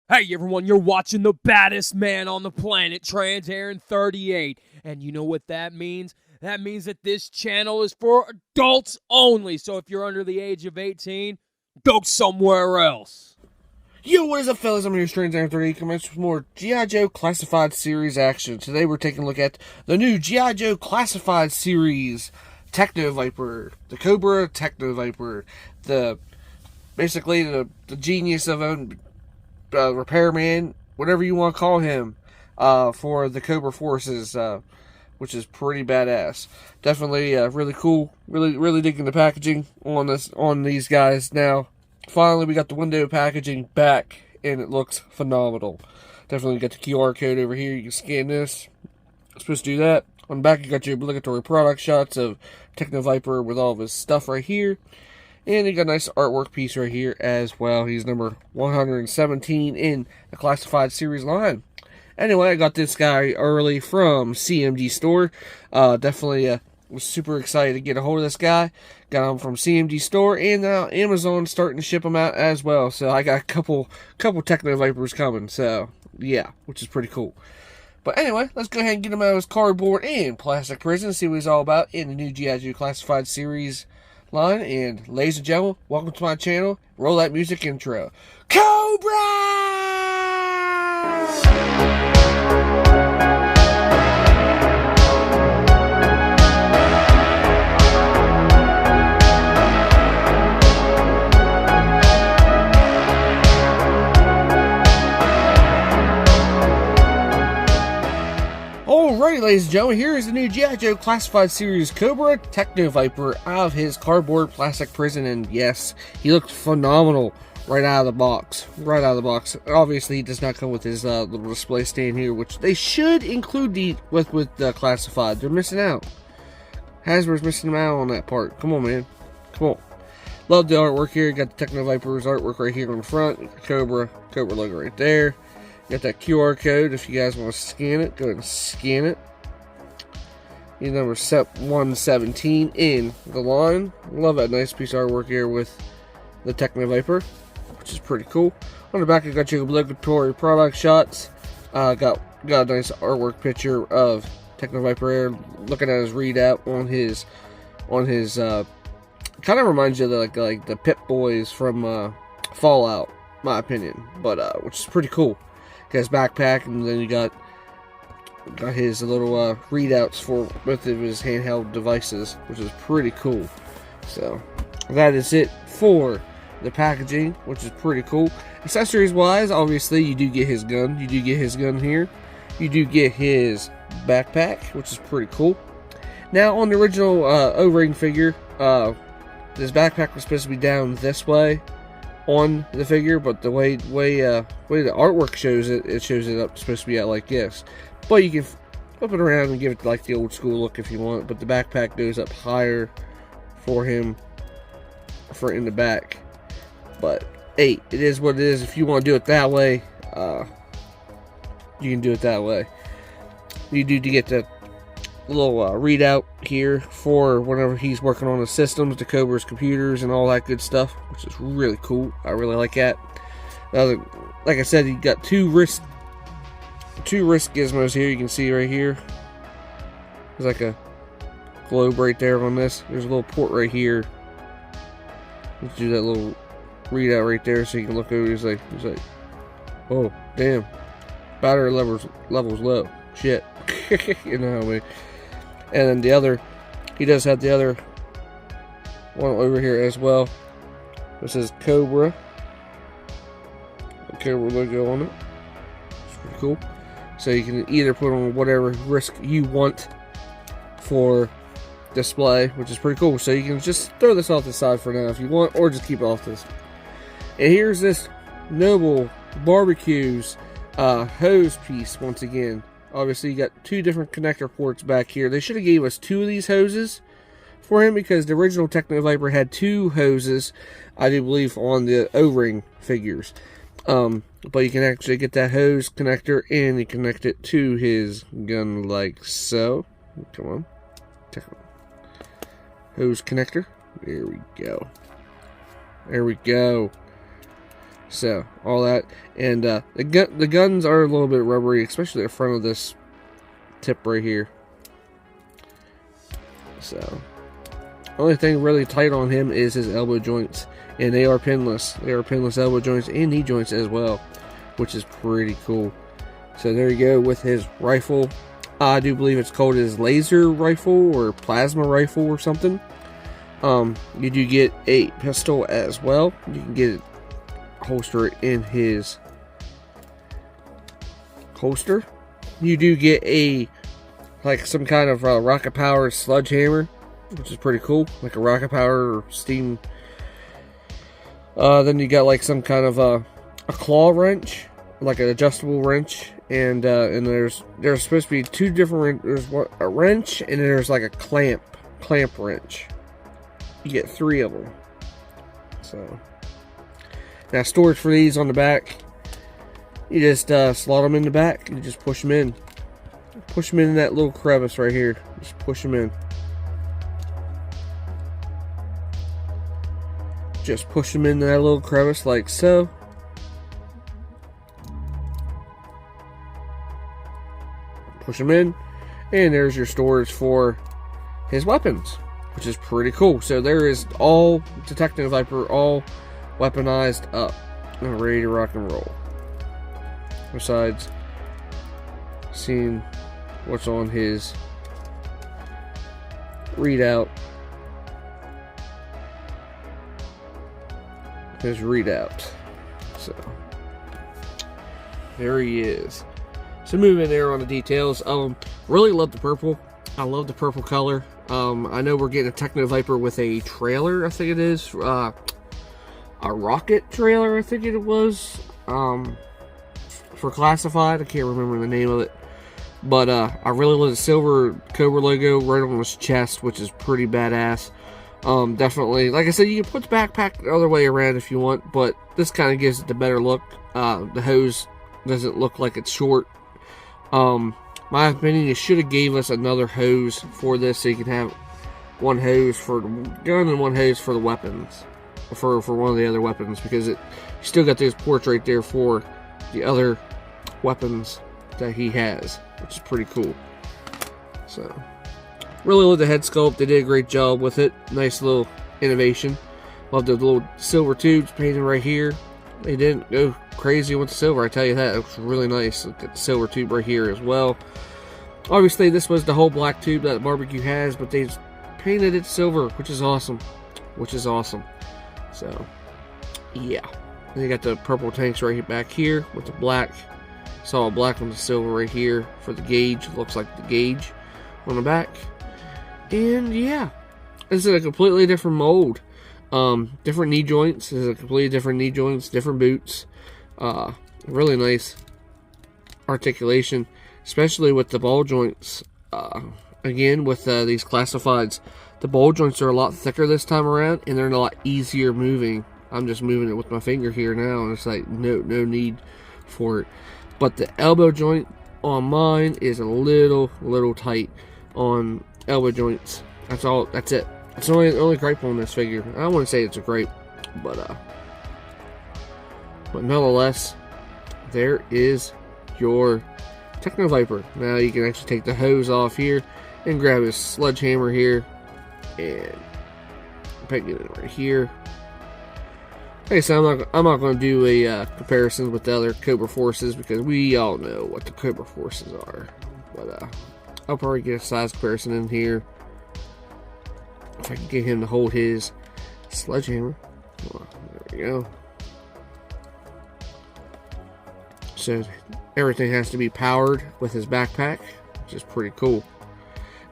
Hey everyone, you're watching the baddest man on the planet, Trans Aaron 38. And you know what that means? That means that this channel is for adults only. So if you're under the age of 18, go somewhere else. Yo, what is up, fellas? I'm here, Trans Aaron 38, coming with more G.I. Joe Classified Series action. Today we're taking a look at the new G.I. Joe Classified Series Techno Viper, the Cobra Techno Viper, basically the genius of a repairman, whatever you want to call him, for the Cobra forces, which is pretty badass. Definitely really cool. Really digging the packaging on these guys now. Finally, we got the window packaging back, and it looks phenomenal. Definitely got the QR code over here. You can scan this. It's supposed to do that. On the back, you got your obligatory product shots of Techno Viper with all of his stuff right here. And you got a nice artwork piece right here as well. He's number 117 in the Classified Series line. Anyway, I got this guy early from CMG Store. Definitely was super excited to get a hold of this guy. Got him from CMG Store, and now Amazon starting to ship them out as well. So I got a couple Techno Vipers coming. So yeah, which is pretty cool. But anyway, let's go ahead and get him out of his cardboard and plastic prison, see what he's all about in the new G.I. Joe Classified Series line. And ladies and gentlemen, welcome to my channel. Roll that music intro. Cobra! Alright, ladies and gentlemen, here is the new G.I. Joe Classified Series Cobra Techno Viper out of his cardboard plastic prison, and yes, he looked phenomenal right out of the box. Right out of the box. Obviously, he does not come with his little display stand here, which they should include with the Classified. They're missing out. Hasbro's missing out on that part. Come on, man. Come on. Love the artwork here. Got the Techno Viper's artwork right here on the front. Cobra logo right there. Got that QR code if you guys want to scan it. Go ahead and scan it. He's number 117 in the line. Love that nice piece of artwork here with the Techno Viper, which is pretty cool. On the back, I got your obligatory product shots. Got a nice artwork picture of Techno Viper here, looking at his readout on his kind of reminds you of like the Pip Boys from Fallout, my opinion, but which is pretty cool. Got his backpack, and then you got his little readouts for both of his handheld devices, which is pretty cool. So that is it for the packaging, which is pretty cool. Accessories wise, obviously you do get his gun. You do get his gun here. You do get his backpack, which is pretty cool. Now on the original O-ring figure, this backpack was supposed to be down this way on the figure, but the way the artwork shows it shows it up supposed to be out like this. But you can flip it around and give it like the old school look if you want. But the backpack goes up higher for him for in the back. But hey, it is what it is. If you want to do it that way, you can do it that way. You do to get the little readout here for whenever he's working on the systems, the Cobra's computers, and all that good stuff, which is really cool. I really like that. Like I said, you got two wrist gizmos here. You can see right here. There's like a globe right there on this. There's a little port right here. Let's do that little readout right there, so you can look over. He's like, oh damn, battery levels low. Shit, you know how we. And then the other, he does have the other one over here as well. This is Cobra. The Cobra logo on it. It's pretty cool. So you can either put on whatever wrist you want for display, which is pretty cool. So you can just throw this off the side for now if you want, or just keep it off this. And here's this Noble Barbecues hose piece once again. Obviously, you got two different connector ports back here. They should have gave us two of these hoses for him, because the original Techno Viper had two hoses, I do believe, on the O-ring figures. But you can actually get that hose connector and you connect it to his gun like so. Come on. Hose connector. There we go. There we go. So all that, and the guns are a little bit rubbery, especially the front of this tip right here. So only thing really tight on him is his elbow joints, and they are pinless. They are pinless elbow joints and knee joints as well, which is pretty cool. So there you go with his rifle. I do believe it's called his laser rifle or plasma rifle or something. You do get a pistol as well. You can get it holster in his holster. You do get a some kind of rocket powered sledgehammer, which is pretty cool, like a rocket power or steam. Then you got like some kind of a claw wrench, like an adjustable wrench, and there's supposed to be two different. There's a wrench, and then there's like a clamp wrench. You get 3 of them. So now storage for these on the back. You just slot them in the back. You just push them in. Push them in that little crevice right here. Just push them in. Just push them in that little crevice like so. Push them in, and there's your storage for his weapons, which is pretty cool. So there is all the Techno Viper, all weaponized up and ready to rock and roll. Besides seeing what's on his readout. His readout. So there he is. So moving there on the details. Really love the purple. I love the purple color. I know we're getting a Techno Viper with a trailer, I think it is. A rocket trailer, I think it was. For classified. I can't remember the name of it. But I really love the silver Cobra logo right on his chest, which is pretty badass. Definitely, like I said, you can put the backpack the other way around if you want, but this kind of gives it the better look. The hose doesn't look like it's short. My opinion, you should have gave us another hose for this, so you can have one hose for the gun and one hose for the weapons, for one of the other weapons, because you still got those ports right there for the other weapons that he has, which is pretty cool. So really love the head sculpt. They did a great job with it. Nice little innovation. Love the little silver tubes painted right here. They didn't go crazy with the silver, I tell you that. It was really nice. Look at the silver tube right here as well. Obviously, this was the whole black tube that Barbecue has, but they painted it silver, which is awesome. So, yeah. And you got the purple tanks right back here with the black. Solid black on the silver right here for the gauge. Looks like the gauge on the back. And yeah, this is a completely different mold. Different knee joints. This is a completely different knee joints, different boots. Really nice articulation, especially with the ball joints. Again, with these classifieds, the ball joints are a lot thicker this time around, and they're a lot easier moving. I'm just moving it with my finger here now, and it's like no need for it. But the elbow joint on mine is a little tight on elbow joints. That's all. That's it. It's the only gripe on this figure. I don't want to say it's a gripe, but nonetheless, there is your Techno Viper. Now you can actually take the hose off here and grab his sledgehammer here and peg it in right here. Okay, so I'm not going to do a comparison with the other Cobra Forces, because we all know what the Cobra Forces are. But I'll probably get a size comparison in here if I can get him to hold his sledgehammer. Well, there we go. So everything has to be powered with his backpack, which is pretty cool.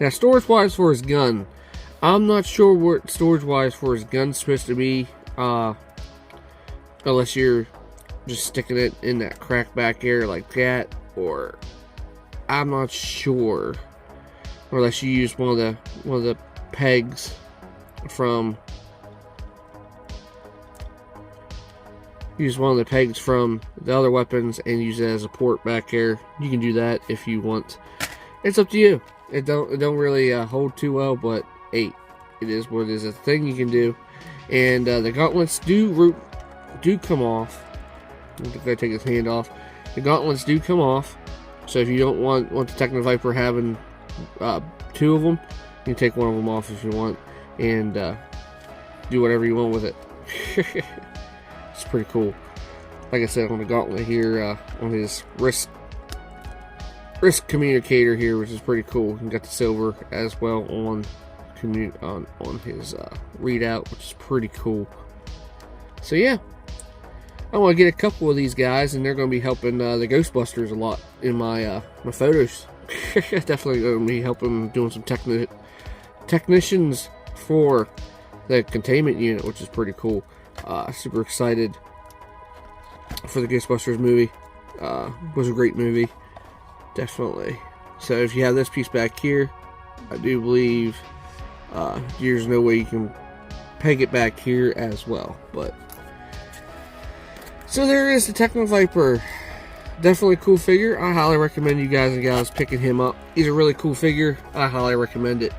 Now, storage-wise for his gun, I'm not sure what storage-wise for his gun's supposed to be. Unless you're just sticking it in that crack back area like that, or I'm not sure. Or unless you use one of the pegs from the other weapons and use it as a port back there. You can do that if you want. It's up to you. It don't really hold too well, but hey, it is what it is. It's a thing you can do. And the gauntlets do come off The guy take his hand off. The gauntlets do come off, so if you don't want the Techno Viper having 2 of them, you can take one of them off if you want, and do whatever you want with it. It's pretty cool. Like I said, on the gauntlet here, on his wrist communicator here, which is pretty cool. You got the silver as well on his readout, which is pretty cool. So yeah, I want to get a couple of these guys, and they're going to be helping the Ghostbusters a lot in my my photos. Definitely going to be helping doing some technicians for the containment unit, which is pretty cool. Super excited for the Ghostbusters movie. It was a great movie, definitely. So if you have this piece back here, I do believe there's no way you can peg it back here as well. But so there is the Techno Viper. Definitely a cool figure. I highly recommend you guys and gals picking him up. He's a really cool figure. I highly recommend it.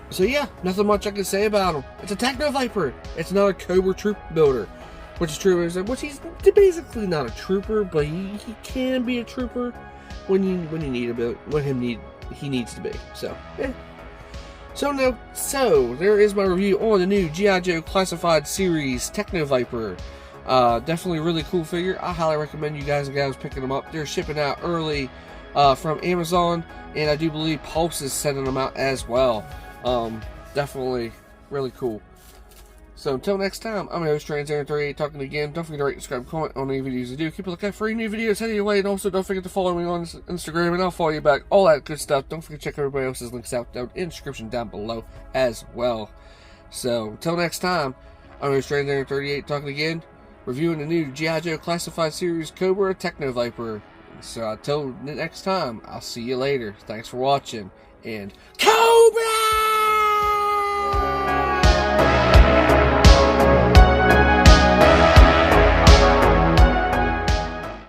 So yeah, nothing much I can say about him. It's a Techno Viper. It's another Cobra troop builder, which is true. Which he's basically not a trooper, but he can be a trooper when you need a build, he needs to be. So yeah. So there is my review on the new G.I. Joe Classified Series Techno Viper. Definitely a really cool figure. I highly recommend you guys and gals picking them up. They're shipping out early from Amazon, and I do believe Pulse is sending them out as well. Definitely really cool. So until next time, I'm your host TransAaron38 talking again. Don't forget to rate, subscribe, comment on any videos I do. Keep a lookout for any new videos heading your way, and also don't forget to follow me on Instagram, and I'll follow you back. All that good stuff. Don't forget to check everybody else's links out down in the description down below as well. So until next time, I'm your host TransAaron38 talking again, reviewing the new G.I. Joe Classified Series Cobra Techno Viper. So until next time, I'll see you later. Thanks for watching, and Cobra!